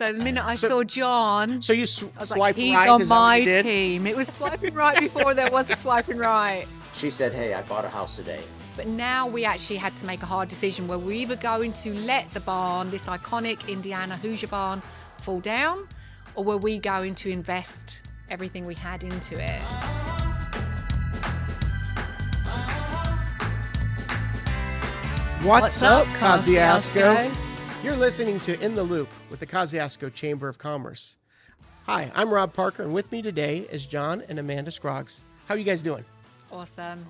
So the minute I saw Jon, So you I was swiped like, he's right? on Is that what my you did? team. It was swiping right before there was a swiping right. She said, hey, I bought a house today. But now we actually had to make a hard decision where we're either going to let the barn, this iconic Indiana Hoosier barn, fall down, or were we going to invest everything we had into it? What's up, Kosciusko? Kosciusko? You're listening to In the Loop with the Kosciusko Chamber of Commerce. Hi, I'm Rob Parker, and with me today is Jon and Amanda Scroggs. How are you guys doing? Awesome.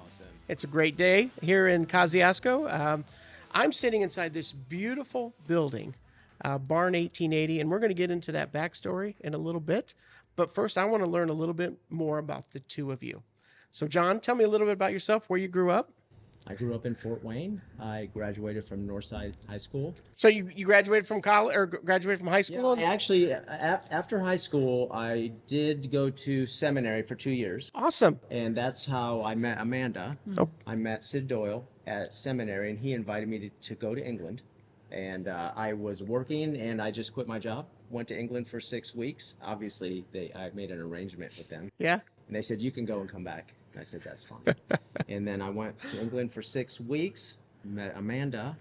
It's a great day here in Kosciusko. I'm sitting inside this beautiful building, Barn 1880, and we're going to get into that backstory in a little bit. But first, I want to learn a little bit more about the two of you. So, Jon, tell me a little bit about yourself, where you grew up. I grew up in Fort Wayne. I graduated from Northside High School. So you graduated from college or graduated from high school? I actually, after high school, I did go to seminary for 2 years. Awesome. And that's how I met Amanda. Oh. I met Sid Doyle at seminary, and he invited me to go to England. And I was working, and I just quit my job. Went to England for 6 weeks. Obviously, I made an arrangement with them. Yeah. And they said, you can go and come back. And I said, that's fine. And then I went to England for 6 weeks, met Amanda,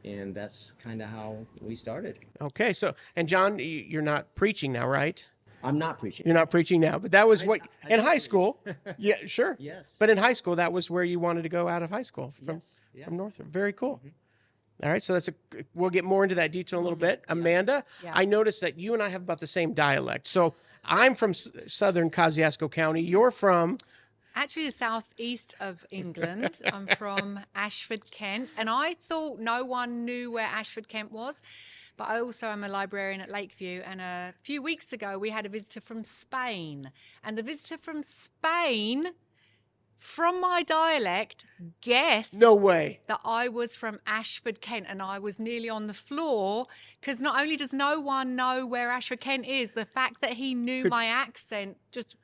and that's kind of how we started. Okay. So, and Jon, you're not preaching now, right? I'm not preaching. You're not preaching now, but that was what I in high did. school. Yeah, sure. Yes. But in high school, that was where you wanted to go out of high school from Yes. from Northrop. Very cool. All right, so we'll get more into that detail in a little bit. Amanda, Yeah. I noticed that you and I have about the same dialect. So I'm from southern Kosciusko County. You're from. Actually, the southeast of England. I'm from Ashford, Kent, and I thought no one knew where Ashford, Kent was. But I also am a librarian at Lakeview, and a few weeks ago we had a visitor from Spain. And the visitor from Spain, from my dialect, guessed No way. that I was from Ashford, Kent, and I was nearly on the floor because not only does no one know where Ashford, Kent is, the fact that he knew my accent just,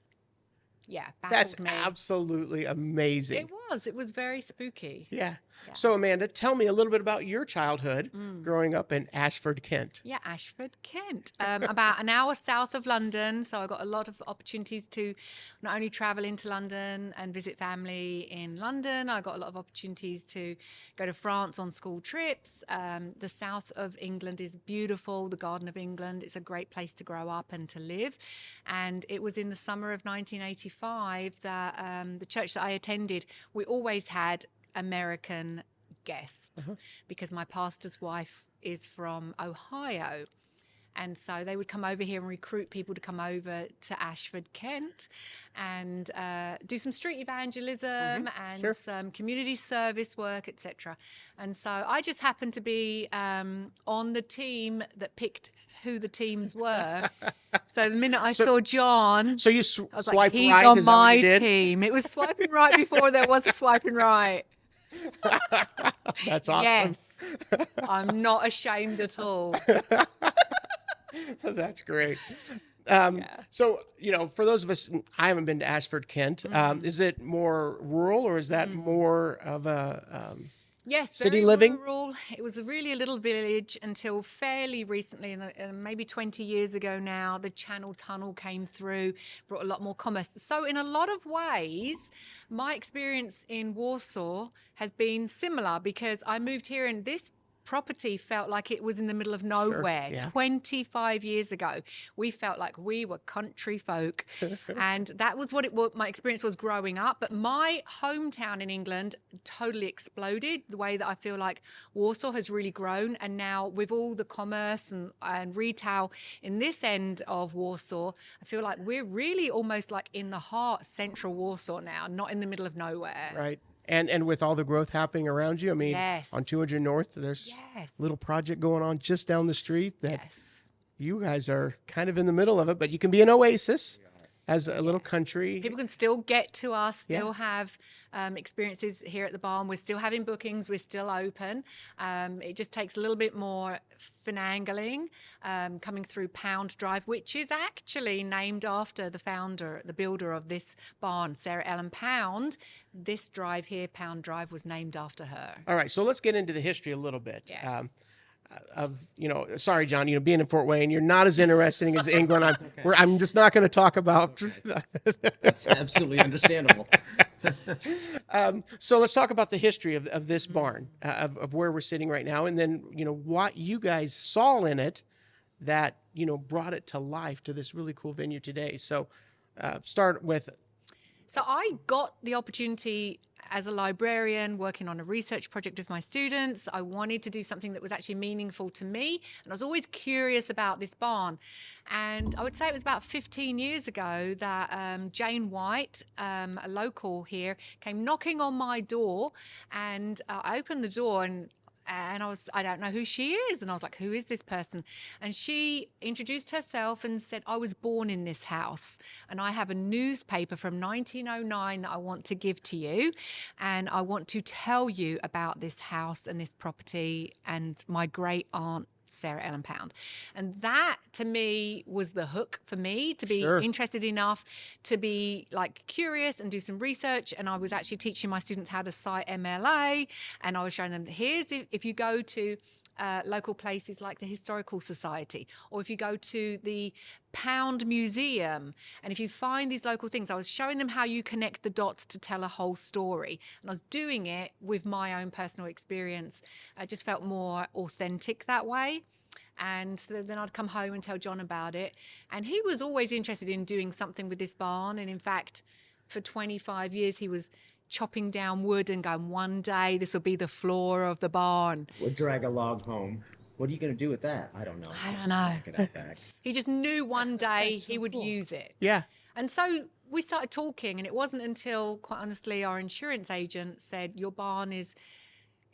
baffled That's me. absolutely amazing. It was very spooky. Yeah. So Amanda, tell me a little bit about your childhood growing up in Ashford, Kent. Yeah, Ashford, Kent. About an hour south of London. So I got a lot of opportunities to not only travel into London and visit family in London, I got a lot of opportunities to go to France on school trips. The south of England is beautiful, the Garden of England. It's a great place to grow up and to live. And it was in the summer of 1985 that the church that I attended, we always had American guests because my pastor's wife is from Ohio. And so they would come over here and recruit people to come over to Ashford, Kent, and do some street evangelism and some community service work, etc. And so I just happened to be on the team that picked who the teams were. So the minute I saw Jon, So you I was swiped like, he's right? on Is that what my you did? team. It was swiping right before there was a swiping right. That's awesome. Yes. I'm not ashamed at all. That's great. So, for those of us, I haven't been to Ashford, Kent. Is it more rural or is that more of a Yes, city very living? rural. It was really a little village until fairly recently, maybe 20 years ago now, the Channel Tunnel came through, brought a lot more commerce. So in a lot of ways, my experience in Warsaw has been similar because I moved here and this property felt like it was in the middle of nowhere. yeah. 25 years ago, we felt like we were country folk. And that was what my experience was growing up. But my hometown in England totally exploded, the way that I feel like Warsaw has really grown. And now with all the commerce and retail in this end of Warsaw, I feel like we're really almost like in the heart, central Warsaw now, not in the middle of nowhere. Right. And with all the growth happening around you, I mean, Yes. on 200 North, there's Yes. a little project going on just down the street that Yes. you guys are kind of in the middle of it, but you can be an oasis as a little country. People can still get to us, still have experiences here at the barn. We're still having bookings. We're still open. It just takes a little bit more finagling coming through Pound Drive, which is actually named after the founder, the builder of this barn, Sarah Ellen Pound. This drive here, Pound Drive, was named after her. All right, so let's get into the history a little bit. Yes. sorry, John, being in Fort Wayne, you're not as interesting as England. I'm just not going to talk about. That's absolutely understandable. So let's talk about the history of this barn, of where we're sitting right now, and then what you guys saw in it that brought it to life to this really cool venue today. So start with. So I got the opportunity as a librarian working on a research project with my students. I wanted to do something that was actually meaningful to me. And I was always curious about this barn. And I would say it was about 15 years ago that Jane White, a local here, came knocking on my door. And I opened the door and I don't know who she is. And I was like, who is this person? And she introduced herself and said, I was born in this house and I have a newspaper from 1909 that I want to give to you. And I want to tell you about this house and this property and my great aunt, Sarah Ellen Pound. And that to me was the hook for me to be interested enough to be curious and do some research. And I was actually teaching my students how to cite MLA, and I was showing them, if you go to local places like the Historical Society, or if you go to the Pound Museum, and if you find these local things, I was showing them how you connect the dots to tell a whole story. And I was doing it with my own personal experience. I just felt more authentic that way. And then I'd come home and tell Jon about it. And he was always interested in doing something with this barn. And in fact, for 25 years, he was chopping down wood and going, one day this will be the floor of the barn. We'll drag a log home. What are you going to do with that? I don't know. I don't know. It out back. He just knew one day he would use it. Yeah. And so we started talking, and it wasn't until, quite honestly, our insurance agent said, your barn is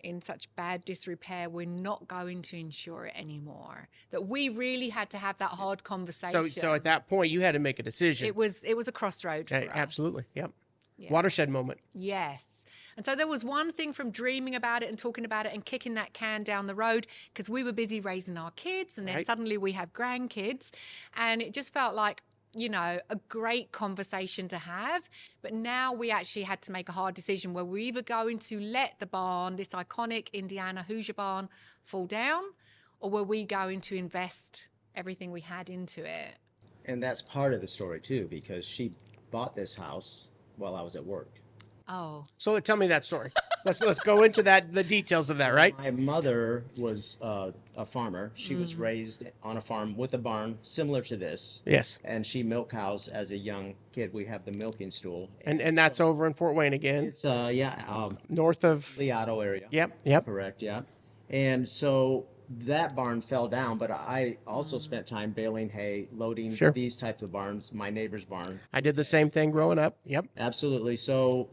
in such bad disrepair, we're not going to insure it anymore, that we really had to have that hard conversation. So at that point, you had to make a decision. It was a crossroad for us. Absolutely. Yep. Yeah. Watershed moment. Yes. And so there was one thing from dreaming about it and talking about it and kicking that can down the road, because we were busy raising our kids, and then suddenly we have grandkids, and it just felt like, a great conversation to have. But now we actually had to make a hard decision where we're either going to let the barn, this iconic Indiana Hoosier barn, fall down, or were we going to invest everything we had into it? And that's part of the story too, because she bought this house while I was at work. Oh. So tell me that story. Let's go into the details of that, right? My mother was a farmer. She was raised on a farm with a barn similar to this. Yes. And she milked cows as a young kid. We have the milking stool. And that's over in Fort Wayne again. It's north of Leato area. Yep. Correct. Yeah. And so that barn fell down, but I also spent time baling hay, loading these types of barns, my neighbor's barn. I did the same thing growing up. Yep. Absolutely. So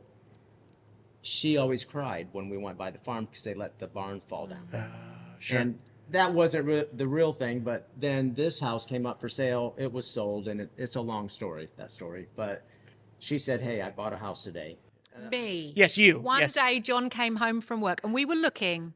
she always cried when we went by the farm because they let the barn fall down. Sure. And that wasn't the real thing, but then this house came up for sale. It was sold, and it's a long story, that story. But she said, hey, I bought a house today. Me. Yes, you. One Yes. day, Jon came home from work, and we were looking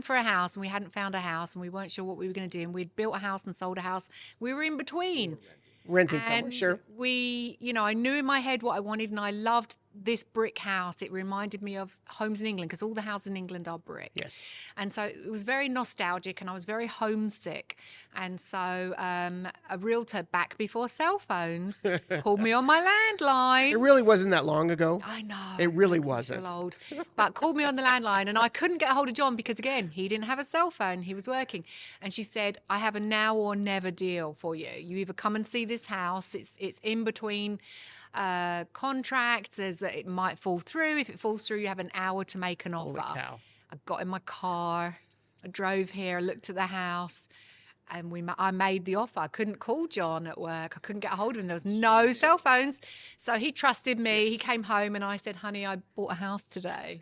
for a house, and we hadn't found a house, and we weren't sure what we were going to do. And we'd built a house and sold a house. We were in between. Renting somewhere, And sure. I knew in my head what I wanted, and I loved this brick house. It reminded me of homes in England, because all the houses in England are brick. Yes. And so it was very nostalgic, and I was very homesick. And so a realtor, back before cell phones, called me on my landline. It really wasn't that long ago. I know. It really makes me wasn't. feel old. But called me on the landline, and I couldn't get a hold of Jon because, again, he didn't have a cell phone. He was working. And she said, I have a now or never deal for you. You either come and see this house. It's in between contracts. It might fall through. If it falls through, you have an hour to make an offer. Holy cow. I got in my car. I drove here. I looked at the house. And I made the offer. I couldn't call Jon at work. I couldn't get a hold of him. There was no cell phones. So he trusted me. He came home, and I said, honey, I bought a house today.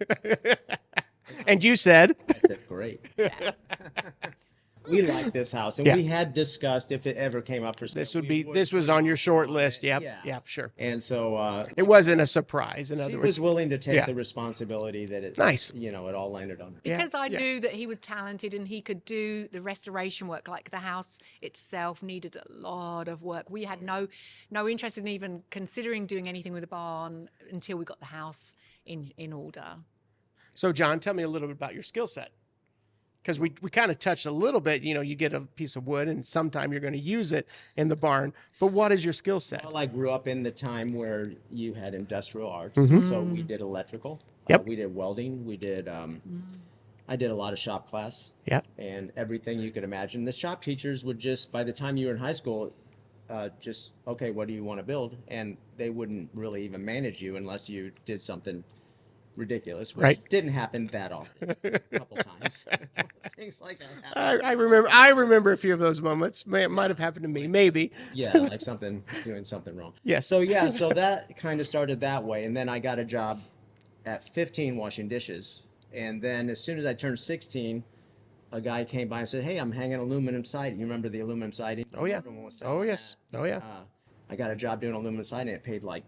And you said? I said, great. Yeah. We like this house, and Yeah. we had discussed if it ever came up for sale. This was on your short list. Yep. Yeah. Yep, sure. And so It wasn't a surprise, in she other was words. willing to take Yeah. the responsibility that it, Nice. it all landed on her. Yeah, Because I yeah. knew that he was talented and he could do the restoration work. Like the house itself needed a lot of work. We had no interest in even considering doing anything with the barn until we got the house in order. So, Jon, tell me a little bit about your skill set. because we kind of touched a little bit, you get a piece of wood and sometime you're going to use it in the barn. But what is your skill set? Well, I grew up in the time where you had industrial arts. Mm-hmm. So we did electrical. Yep. We did welding. We did, I did a lot of shop class. Yep. And everything you could imagine. The shop teachers would just, by the time you were in high school, just, okay, what do you want to build? And they wouldn't really even manage you unless you did something ridiculous, which Right. didn't happen that often. A couple times. Things like that happen. I remember a few of those moments. It might have happened to me, maybe. Yeah, like doing something wrong. Yes. So so that kind of started that way. And then I got a job at 15 washing dishes. And then as soon as I turned 16, a guy came by and said, hey, I'm hanging aluminum siding. You remember the aluminum siding? Oh, yeah. Everyone was selling Oh, yes. that. Oh, yeah. I got a job doing aluminum siding. It paid like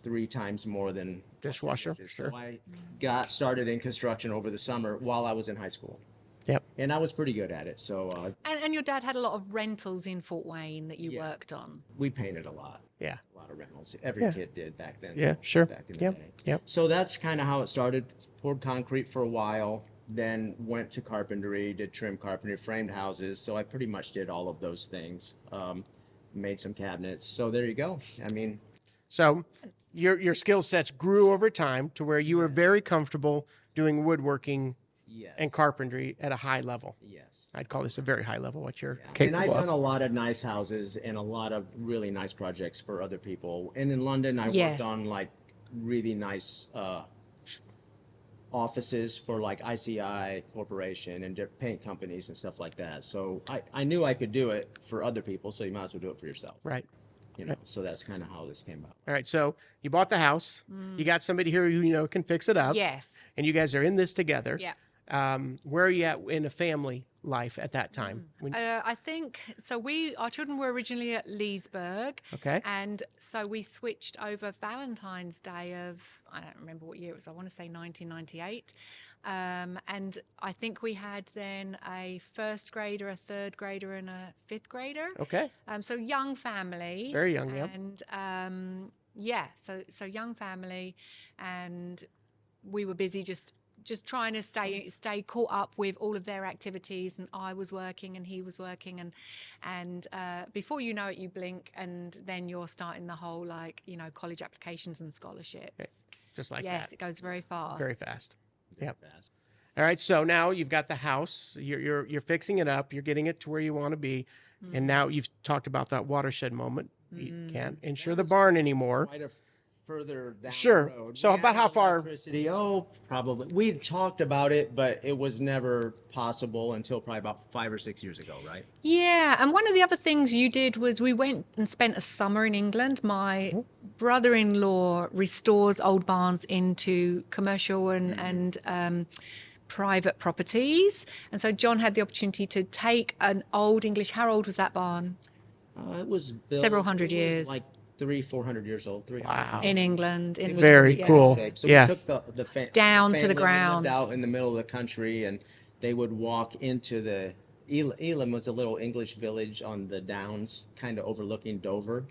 3 times more than Dishwasher, washing dishes. sure. So I got started in construction over the summer while I was in high school. Yep. And I was pretty good at it. So And your dad had a lot of rentals in Fort Wayne that you Yeah. worked on. we painted a lot. Yeah. A lot of rentals. Every Yeah. kid did back then. Yeah, sure. Back in the Yep. day. Yep. So that's kind of how it started. Poured concrete for a while, then went to carpentry, did trim carpentry, framed houses. So I pretty much did all of those things. Made some cabinets. So there you go. I mean, So your skill sets grew over time to where you were very comfortable doing woodworking yes. and carpentry at a high level. Yes. I'd call this a very high level, what you're Yeah. And capable I've done of. a lot of nice houses and a lot of really nice projects for other people. And in London, I Yes. worked on like really nice offices for like ICI Corporation and paint companies and stuff like that. So I knew I could do it for other people, so you might as well do it for yourself. Right. So that's kind of how this came about. All right. So you bought the house. You got somebody here who can fix it up. Yes. And you guys are in this together. Yeah. Where are you at in a family life at that time? I think so. Our children were originally at Leesburg. Okay. And so we switched over Valentine's Day of, I don't remember what year it was. I want to say 1998. And I think we had then a first grader, a third grader, and a fifth grader. Okay. So young family. Very young, yep. And so young family, and we were busy just trying to stay caught up with all of their activities, and I was working and he was working, and before you know it, you blink, and then you're starting the whole college applications and scholarships. Just like Yes, that. it goes very fast. Very fast. Yep. Fast. All right. So now you've got the house. You're fixing it up. You're getting it to where you want to be. And now you've talked about that watershed moment. You can't insure the barn anymore. Quite a further down Sure. the road. So We about had how far- electricity, probably. We had talked about it, but it was never possible until probably about 5 or 6 years ago, right? Yeah, and one of the other things you did was we went and spent a summer in England. My brother-in-law restores old barns into commercial and private properties. And so John had the opportunity to take an old English, how old was that barn? It was built, Several hundred it was years. like 300-400 years old. 300. Wow. In England. It was Very really cool. shape. So Yeah. we took the Down to the family, we ground. lived out in the middle of the country, and they would walk into the Elam was a little English village on the downs, kind of overlooking Dover.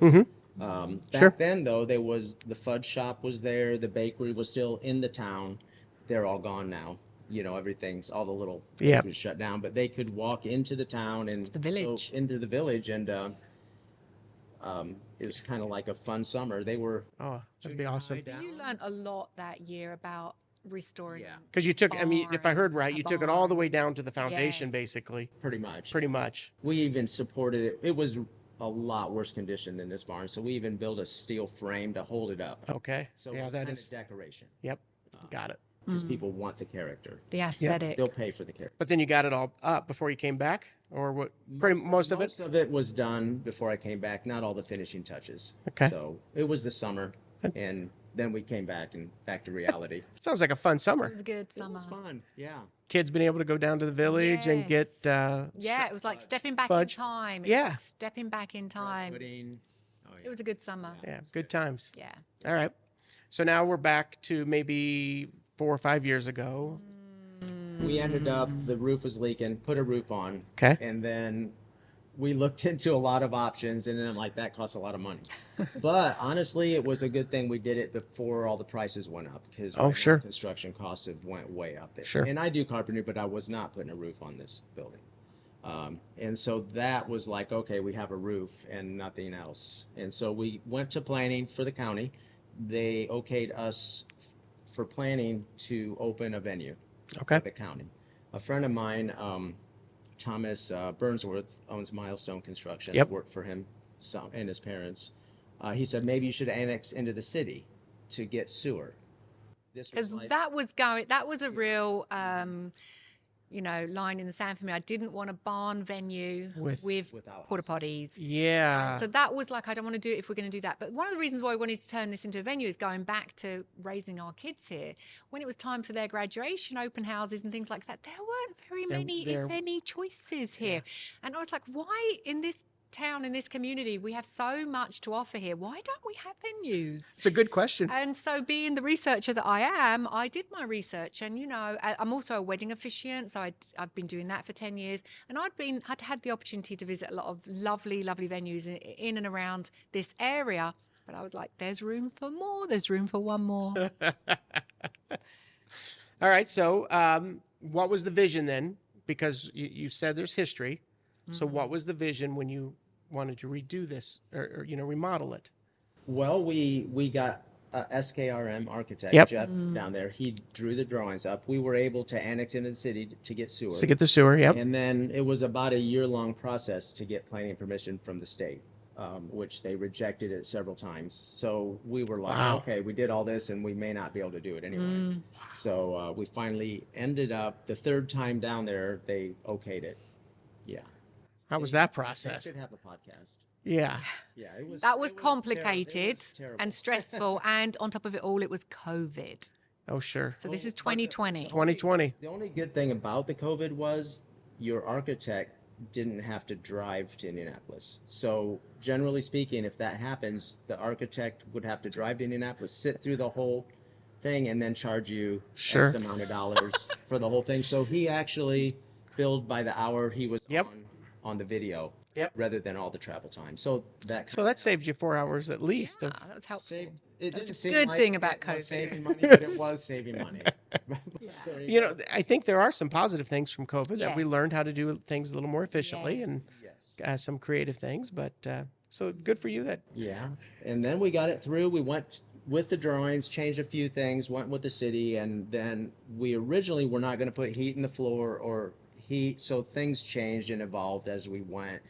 Back Sure. then, though, there was the fudge shop was there, the bakery was still in the town. They're all gone now. Everything's all the little Yep. bakeries shut down, but they could walk into the town and the village. so into the village, and it was kind of like a fun summer. They were Oh, that'd be awesome. You learned a lot that year about restoring. Yeah. Because you took, if I heard right, a you took it all the barn. way down to the foundation, Yes. basically. pretty much. Pretty much. We even supported it. It was a lot worse condition than this barn, so we even built a steel frame to hold it up. Okay. So Yeah, it's that kind is. of decoration. Yep. Got it. Because people want the character. The aesthetic. They'll pay for the character. But then you got it all up before you came back, or what? Most of it. Most of it was done before I came back. Not all the finishing touches. Okay. So it was the summer, and then we came back to reality. Sounds like a fun It summer. was a good It summer. was fun. Yeah. Kids been able to go down to the village and Yes. get. Yeah, it was like stepping back Fudge. in time. Yeah. Like stepping back in time. Pudding. Oh, yeah. It was a good summer. Yeah, good times. Yeah. All right. So now we're back to maybe 4 or 5 years ago. We ended up, the roof was leaking, put a roof on. Okay. And then we looked into a lot of options, and then I'm like, that costs a lot of money. But honestly, it was a good thing we did it before all the prices went up, because Oh, sure. construction costs have went way up. Sure. And I do carpentry, but I was not putting a roof on this building. And so that was like, okay, we have a roof and nothing else. And so we went to planning for the county. They okayed us for planning to open a venue Okay. for the county. A friend of mine, Thomas Burnsworth, owns Milestone Construction. Yep. I worked for him and his parents. He said, maybe you should annex into the city to get sewer. This was Because like, that was a real, line in the sand for me. I didn't want a barn venue with Without porta potties. Yeah. So that was like, I don't want to do it if we're going to do that. But one of the reasons why I wanted to turn this into a venue is going back to raising our kids here. When it was time for their graduation, open houses and things like that, there weren't very many, if any, choices here. And I was like, why in this town, in this community, we have so much to offer here? Why don't we have venues? It's a good question. And so, being the researcher that I am, I did my research, and I'm also a wedding officiant, so I've been doing that for 10 years, and I'd had the opportunity to visit a lot of lovely venues in and around this area. But I was like, there's room for more. There's room for one more. All right. So, what was the vision then? Because you said there's history. So, what was the vision when you wanted to redo this or remodel it? well, we got a SKRM architect, Yep. Jeff, down there. He drew the drawings up. We were able to annex into the city to get sewer. To get the sewer. Yep. And then it was about a year-long process to get planning permission from the state, which they rejected it several times. So we were like, Wow. okay, we did all this and we may not be able to do it anyway. So we finally ended up, the third time down there, they okayed it. Yeah. How was that I process? should have a podcast. Yeah. Yeah, it was. That was it complicated terrible. and stressful, and on top of it all, it was COVID. Oh, sure. So this is Well, but 2020. 2020. The only good thing about the COVID was your architect didn't have to drive to Indianapolis. So generally speaking, if that happens, the architect would have to drive to Indianapolis, sit through the whole thing, and then charge you Sure. X amount of dollars for the whole thing. So he actually billed by the hour he was Yep. on the video, Yep. rather than all the travel time. So that So that saved you 4 hours at least. Of, That was helpful. saved. It That's didn't a seem good like thing about it was COVID. saving money, but it was saving money. There you know, I think there are some positive things from COVID that we Yes. learned how to do things a little more efficiently Yes. and Yes. some creative things. But so good for you that. Yeah, and then we got it through. We went with the drawings, changed a few things, went with the city, and then we originally were not going to put heat in the floor or heat, so things changed and evolved as we went,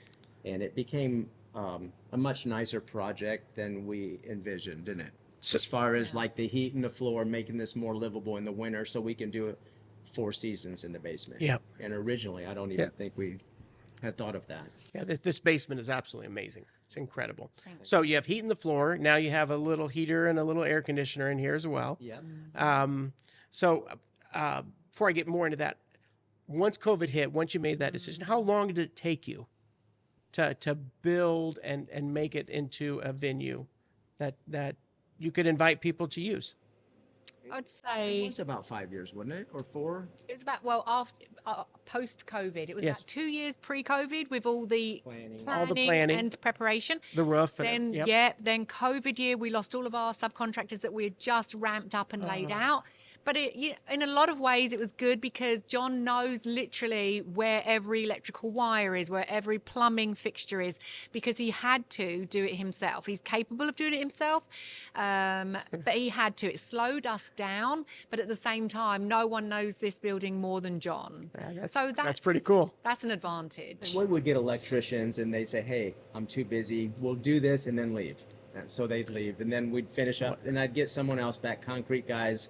and it became a much nicer project than we envisioned, didn't it? So- As far as like the heat in the floor, making this more livable in the winter, so we can do it 4 seasons in the basement. Yep. And originally, I don't even Yeah. think we had thought of that. Yeah, this basement is absolutely amazing. It's incredible. So you have heat in the floor. Now you have a little heater and a little air conditioner in here as well. Yep. So before I get more into that, once COVID hit, once you made that decision, how long did it take you to build and make it into a venue that you could invite people to use? I'd It say was about 5 years, wasn't it, or 4? it was about, after post-COVID. It was Yes. about 2 years pre-COVID with all the Planning. All the planning. and preparation. The roof. Then, Yep. then COVID year, we lost all of our subcontractors that we had just ramped up and laid out. But in a lot of ways, it was good because Jon knows literally where every electrical wire is, where every plumbing fixture is, because he had to do it himself. He's capable of doing it himself, but he had to. It slowed us down, but at the same time, no one knows this building more than Jon. Yeah, So that's pretty cool. That's an advantage. We would get electricians and they say, hey, I'm too busy. We'll do this and then leave. And so they'd leave. And then we'd finish up and I'd get someone else back. Concrete guys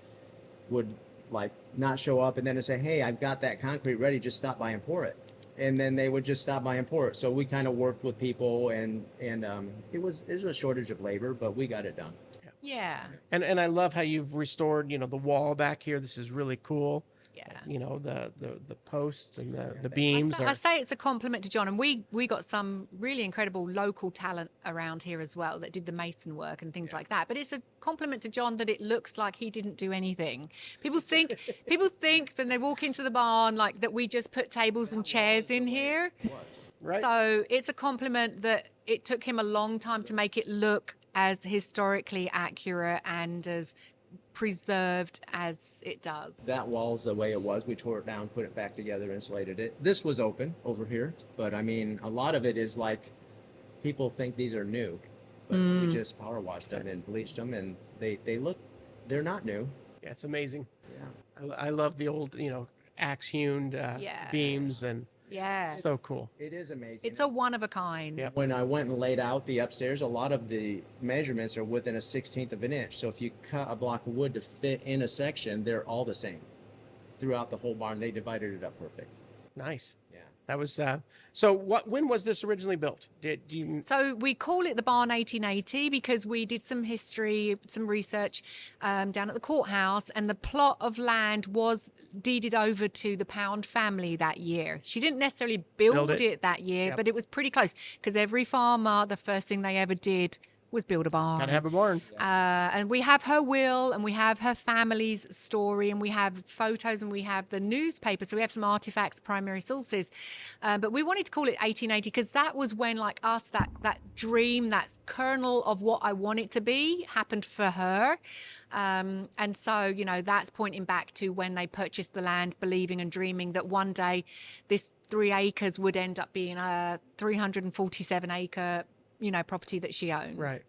would like not show up and then they'd say, hey, I've got that concrete ready. Just stop by and pour it. And then they would just stop by and pour it. So we kind of worked with people and it was a shortage of labor, but we got it done. Yeah. And I love how you've restored, the wall back here. This is really cool. Yeah. You know, the posts and the beams. I say it's a compliment to Jon, and we got some really incredible local talent around here as well that did the mason work and things like that. But it's a compliment to Jon that it looks like he didn't do anything. People think when they walk into the barn like that we just put tables and chairs in here. Right. So it's a compliment that it took him a long time to make it look as historically accurate and as preserved as it does. That wall's the way it was. We tore it down, put it back together, insulated it. This was open over here, but I mean, a lot of it is like people think these are new, but we just power washed them and bleached them, and they're not new. Yeah, it's amazing. Yeah. I love the old, axe hewn beams, and so cool. It is amazing. It's a one of a kind. Yep. When I went and laid out the upstairs, a lot of the measurements are within a 1/16 of an inch. So if you cut a block of wood to fit in a section, they're all the same. Throughout the whole barn, they divided it up perfect. Nice. Yeah. That was so. When was this originally built? Did you? So we call it the barn 1880 because we did some history, some research down at the courthouse, and the plot of land was deeded over to the Pound family that year. She didn't necessarily build it that year, but it was pretty close because every farmer, the first thing they ever did was build a barn. Gotta have a barn. And we have her will, and we have her family's story, and we have photos, and we have the newspaper. So we have some artifacts, primary sources. But we wanted to call it 1880 because that was when, like us, that dream, that kernel of what I want it to be happened for her. And so, that's pointing back to when they purchased the land, believing and dreaming that one day this 3 acres would end up being a 347 acre property that she owned. Right.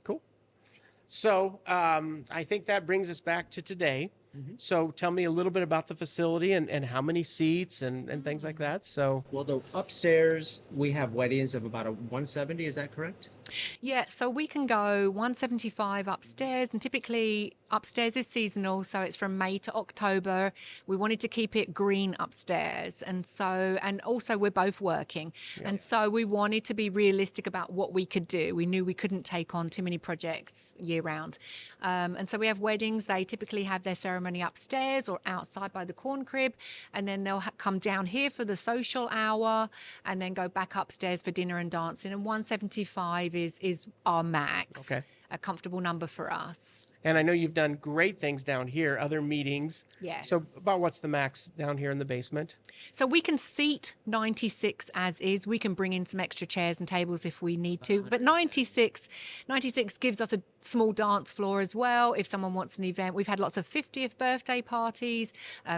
Cool. So I think that brings us back to today. So tell me a little bit about the facility and how many seats and things like that. So Well, the upstairs, we have weddings of about a 170. Is that correct? Yeah, so we can go 175 upstairs, and typically upstairs is seasonal, so it's from May to October. We wanted to keep it green upstairs, and also we're both working, and so we wanted to be realistic about what we could do. We knew we couldn't take on too many projects year round, and so we have weddings. They typically have their ceremony upstairs or outside by the corn crib, and then they'll come down here for the social hour, and then go back upstairs for dinner and dancing. And 175 is our max. Okay. A comfortable number for us. And I know you've done great things down here, other meetings. Yes. So about what's the max down here in the basement? So we can seat 96 as is. We can bring in some extra chairs and tables if we need to. But 96 gives us a small dance floor as well if someone wants an event. We've had lots of 50th birthday parties,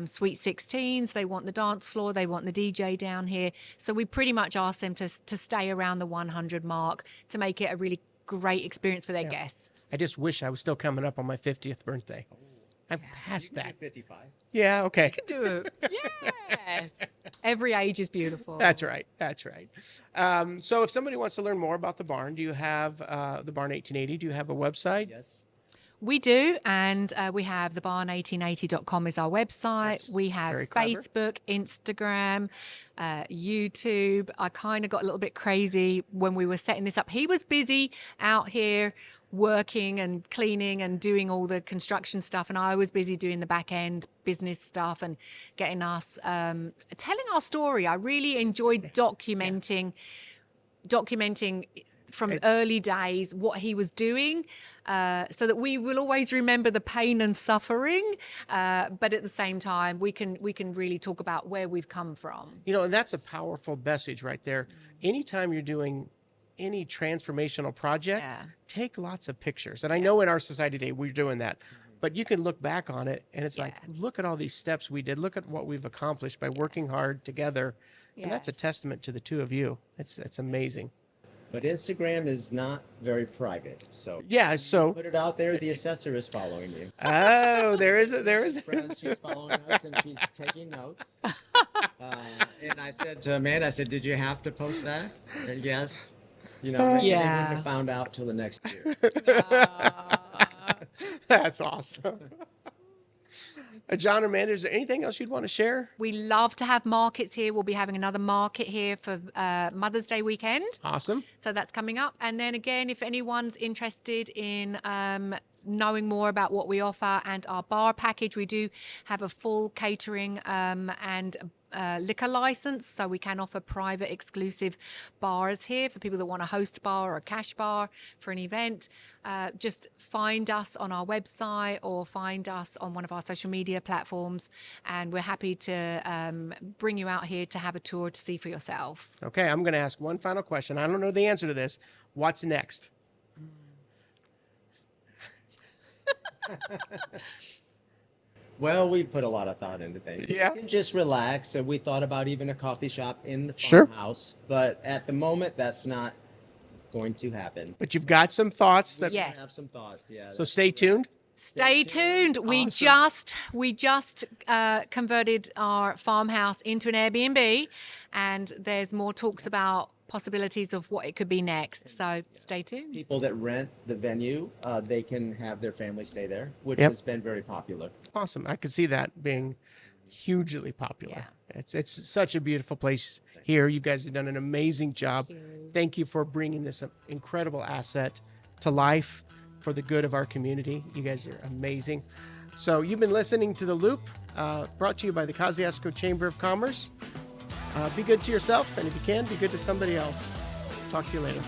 sweet 16s. They want the dance floor. They want the DJ down here. So we pretty much ask them to stay around the 100 mark to make it a really great experience for their guests. I just wish I was still coming up on my 50th birthday. I've passed that. 55. Yeah, okay. Do it. Yes. Every age is beautiful. That's right. So if somebody wants to learn more about the barn, do you have the Barn 1880? Do you have a website? Yes. We do, and we have thebarn1880.com is our website. That's we have very clever. Facebook, Instagram, YouTube. I kind of got a little bit crazy when we were setting this up. He was busy out here working and cleaning and doing all the construction stuff, and I was busy doing the back end business stuff and getting us telling our story. I really enjoyed documenting from early days what he was doing, so that we will always remember the pain and suffering, but at the same time we can really talk about where we've come from. And that's a powerful message right there. Anytime you're doing any transformational project, take lots of pictures. And I know in our society today we're doing that, but you can look back on it and it's like, look at all these steps we did. Look at what we've accomplished by working hard together. And that's a testament to the two of you. It's amazing. But Instagram is not very private, so so put it out there. The assessor is following you. Oh, there is. Friends, she's following us and she's taking notes. And I said to Amanda, did you have to post that? And yes. They wouldn't have found out till the next year. That's awesome. Jon and Amanda, is there anything else you'd want to share? We love to have markets here. We'll be having another market here for Mother's Day weekend. Awesome. So that's coming up. And then again, if anyone's interested in knowing more about what we offer and our bar package. We do have a full catering and liquor license, so we can offer private exclusive bars here for people that want a host bar or a cash bar for an event. Just find us on our website or find us on one of our social media platforms, and we're happy to bring you out here to have a tour to see for yourself. Okay, I'm going to ask one final question. I don't know the answer to this. What's next? Well, we put a lot of thought into things. Yeah. We can just relax. So we thought about even a coffee shop in the Sure. farmhouse, but at the moment, that's not going to happen. But you've got some thoughts that. Yes. I have some thoughts. Yeah. So stay tuned. Stay tuned. We just converted our farmhouse into an Airbnb, and there's more talks about possibilities of what it could be next. So stay tuned. People that rent the venue, they can have their family stay there, which Yep. has been very popular. Awesome. I could see that being hugely popular. It's such a beautiful place here. You guys have done an amazing job. Thank you for bringing this incredible asset to life for the good of our community. You guys are amazing. So you've been listening to The Loop, brought to you by the Kosciusko Chamber of Commerce. Be good to yourself, and if you can, be good to somebody else. Talk to you later.